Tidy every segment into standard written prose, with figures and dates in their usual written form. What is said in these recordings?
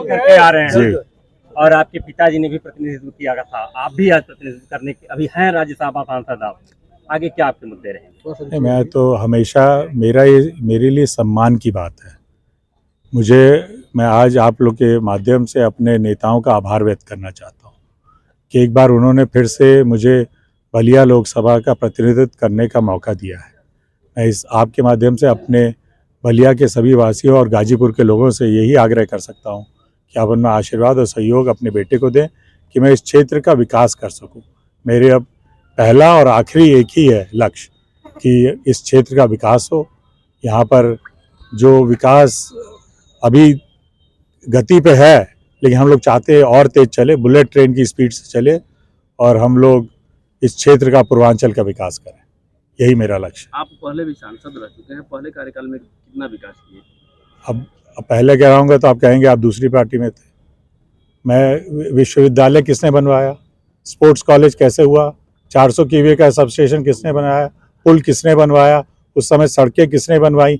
करके आ रहे जी। हैं और आपके पिताजी ने भी प्रतिनिधित्व किया था, आप भी आज प्रतिनिधित्व करने के अभी हैं राज्यसभा सांसद आप, आगे क्या आपके मुद्दे रहेंगे? मैं तो हमेशा मेरे लिए सम्मान की बात है। मैं आज आप लोग के माध्यम से अपने नेताओं का आभार व्यक्त करना चाहता हूँ कि एक बार उन्होंने फिर से मुझे बलिया लोकसभा का प्रतिनिधित्व करने का मौका दिया है। मैं इस आपके माध्यम से अपने बलिया के सभी वासियों और गाजीपुर के लोगों से यही आग्रह कर सकता हूँ कि आप उनमें आशीर्वाद और सहयोग अपने बेटे को दें कि मैं इस क्षेत्र का विकास कर सकूँ। मेरे अब पहला और आखिरी एक ही है लक्ष्य कि इस क्षेत्र का विकास हो। यहाँ पर जो विकास अभी गति पे है, लेकिन हम लोग चाहते हैं और तेज चले, बुलेट ट्रेन की स्पीड से चले और हम लोग इस क्षेत्र का पूर्वांचल का विकास करें। यही मेरा लक्ष्य। आप पहले भी सांसद रह चुके हैं, पहले कार्यकाल में कितना विकास किए? अब पहले कह रहा तो आप कहेंगे आप दूसरी पार्टी में थे। मैं विश्वविद्यालय किसने बनवाया, स्पोर्ट्स कॉलेज कैसे हुआ, 400 केवीए का सब स्टेशन किसने बनाया, पुल किसने बनवाया, उस समय सड़कें किसने बनवाई,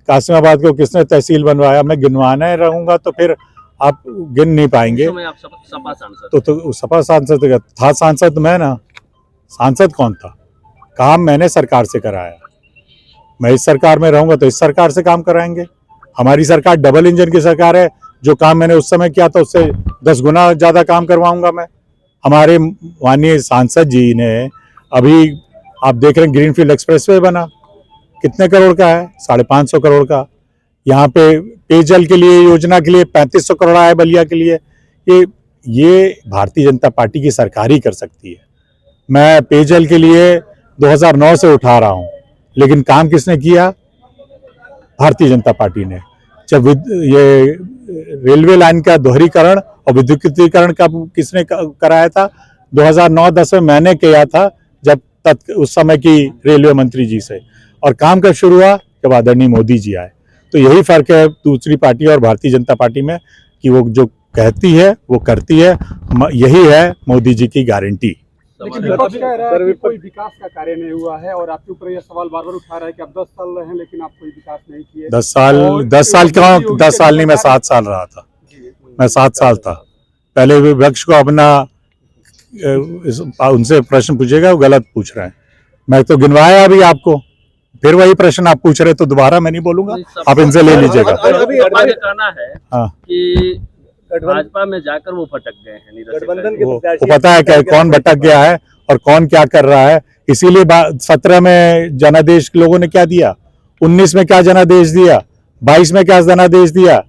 कासिमाबाद को किसने तहसील बनवाया। मैं गिनवाने रहूँगा तो फिर आप गिन नहीं पाएंगे। आप सपा सांसद तो सपा सांसद था, सांसद मैं ना, सांसद कौन था? काम मैंने सरकार से कराया। मैं इस सरकार में रहूँगा तो इस सरकार से काम कराएंगे। हमारी सरकार डबल इंजन की सरकार है, जो काम मैंने उस समय किया था उससे 10 गुना ज़्यादा काम करवाऊंगा मैं। हमारे माननीय सांसद जी ने अभी आप देख रहे हैं ग्रीनफील्ड एक्सप्रेसवे बना, कितने करोड़ का है? 550 करोड़ का। यहाँ पे पेयजल के लिए योजना के लिए 3500 करोड़ आया बलिया के लिए। ये भारतीय जनता पार्टी की सरकार ही कर सकती है। मैं पेयजल के लिए 2009 से उठा रहा हूँ, लेकिन काम किसने किया? भारतीय जनता पार्टी ने। जब ये रेलवे लाइन का दोहरीकरण और विद्युतीकरण का किसने कराया था? 2009-10 में मैंने किया था, जब उस समय की रेलवे मंत्री जी से। और काम कब शुरू हुआ? जब आदरणीय मोदी जी आए। तो यही फर्क है दूसरी पार्टी और भारतीय जनता पार्टी में कि वो जो कहती है वो करती है। यही है मोदी जी की गारंटी। लेकिन विपक्ष कह रहा है कि कोई विकास का कार्य नहीं हुआ है और आपके ऊपर यह सवाल बार बार उठा रहा है कि आप 10 साल रहे हैं लेकिन आप कोई विकास नहीं किए। 10 साल नहीं, मैं 7 साल रहा था। मैं 7 साल था। पहले विपक्ष को अपना उनसे प्रश्न पूछेगा, वो गलत पूछ रहे हैं। मैं तो गिनवाया अभी आपको, फिर वही प्रश्न आप पूछ रहे तो दोबारा मैं नहीं बोलूंगा, आप इनसे ले लीजिएगा। कहना है कि भाजपा में जाकर वो भटक गए हैं, गठबंधन के वो पता है क्या कौन भटक गया है और कौन क्या कर रहा है। इसीलिए 17 में जनादेश के लोगों ने क्या दिया, 19 में क्या जनादेश दिया, 22 में क्या जनादेश दिया।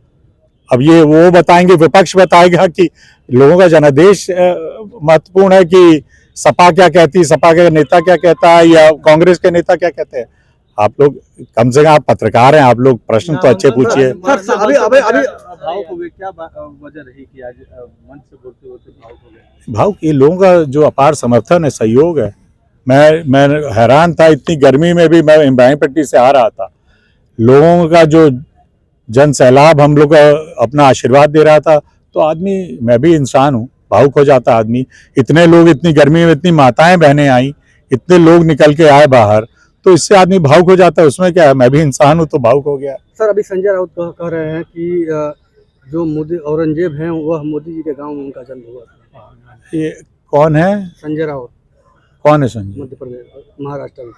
अब ये वो बताएंगे, विपक्ष बताएगा कि लोगों का जनादेश महत्वपूर्ण है कि सपा क्या कहती, सपा के नेता क्या कहता है या कांग्रेस के नेता क्या कहते हैं। आप लोग कम से कम आप पत्रकार हैं, आप लोग प्रश्न तो अच्छे पूछिए। भाव ये लोगों का जो अपार समर्थन है, सहयोग है। मैं हैरान था, इतनी गर्मी में भी मैं इम्बाई पट्टी से आ रहा था, लोगों का जो जन सैलाब हम लोग अपना आशीर्वाद दे रहा था, तो आदमी, मैं भी इंसान हूँ, भावुक हो जाता आदमी। इतने लोग इतनी गर्मी में, इतनी माताएं बहनें आई, इतने लोग निकल के आए बाहर, तो इससे आदमी भावुक हो जाता है। उसमें क्या है, मैं भी इंसान हूँ तो भावुक हो गया। सर, अभी संजय राउत कह रहे हैं कि जो मोदी औरंगजेब हैं वह मोदी जी के गांव में उनका जन्म हुआ था। ये कौन है? संजय राउत। कौन है संजय? मध्य प्रदेश, महाराष्ट्र में।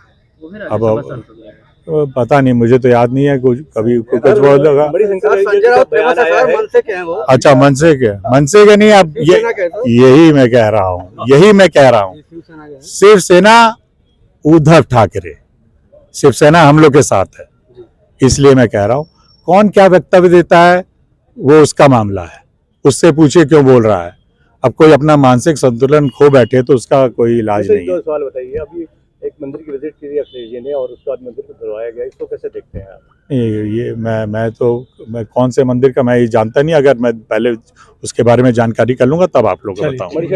अब पता नहीं, मुझे तो याद नहीं है कुछ, कभी कुछ बोल लगा। संजय राउत मनसे के हैं वो। अच्छा, मनसे के नहीं, अब यही मैं कह रहा हूँ, शिवसेना उद्धव ठाकरे, शिवसेना हम लोग के साथ है। इसलिए मैं कह रहा हूँ, कौन क्या वक्तव्य देता है वो उसका मामला है, उससे पूछिए क्यों बोल रहा है। अब कोई अपना मानसिक संतुलन खो बैठे तो उसका कोई इलाज नहीं है। दो सवाल बताइए, अभी एक मंदिर की विजिट की अखिलेश जी ने और उसके बाद मंदिर को धुलवाया गया, इसको कैसे देखते हैं आप? ये मैं कौन से मंदिर का मैं ये जानता नहीं। अगर मैं पहले उसके बारे में जानकारी कर लूंगा तब आप लोगों को बताऊंगा।